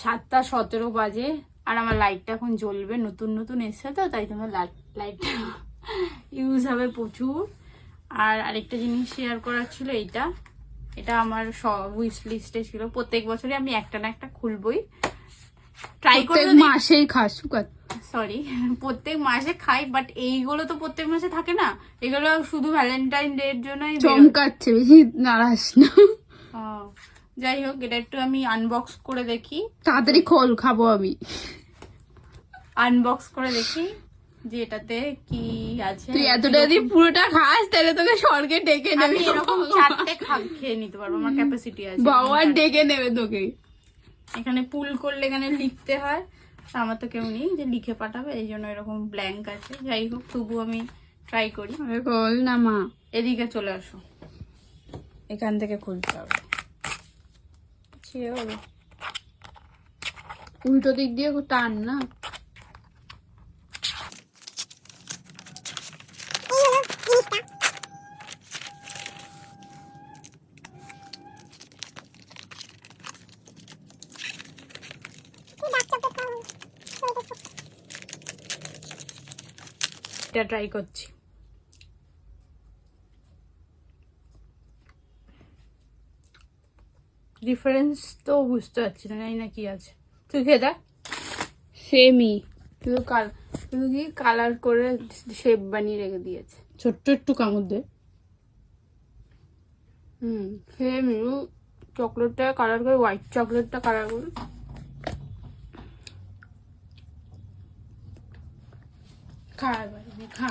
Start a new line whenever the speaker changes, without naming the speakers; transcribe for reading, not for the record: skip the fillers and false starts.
7:17 বাজে আর আমার লাইটটা এখন জ্বলবে, নতুন নতুন এসছে তো তাই তোমার লাইটটা ইউজ হবে প্রচুর। আর আরেকটা জিনিস শেয়ার করার ছিল, এটা আমার উইশ লিস্টে ছিল। প্রত্যেক বছরই আমি একটা না একটা খুলবই, ট্রাই করব।
মাসেই খাস,
সরি, প্রত্যেক মাসে খাই, বাট এইগুলো তো প্রত্যেক মাসে থাকে না, এগুলো শুধু ভ্যালেন্টাইন ডে এর জন্যই
চমকাচ্ছে, বেশি নারাস না।
যাই হোক, এটা একটু আমি আনবক্স করে দেখি।
তাড়াতাড়ি খোল, খাবো আমি।
আনবক্স করে দেখি যে এটাতে কি আছে।
তুই এতটা যদি পুরোটা খাস তাহলে তোকে স্বর্গে ডেকে নেবে।
আমি এরকম 4টে খেয়ে নিতে পারবো, আমার ক্যাপাসিটি আছে।
বাবা ডেকে নেবে তোকে।
এখানে পুল করলে এখানে লিখতে হয়, আমার তো কেউ নেই যে লিখে পাঠাবে, এই জন্য এরকম ব্ল্যাঙ্ক আছে। যাই হোক, তবু আমি ট্রাই করি।
বল না মা,
এদিকে চলে আসো, এখান থেকে খুলতে হবে।
উল্টো দিক দিয়ে টান না।
এটা ট্রাই করছি। ডিফারেন্স তো বুঝতে পারছি না, জানি না কি আছে। তুই খেয়ে দেখ।
সেমই,
শুধু কি কালার করে শেপ বানিয়ে রেখে দিয়েছে।
ছোট্ট একটু কামড় দে।
সেমই, চকলেটটা কালার করে, হোয়াইট চকলেটটা কালার করে। খা এবার, খা।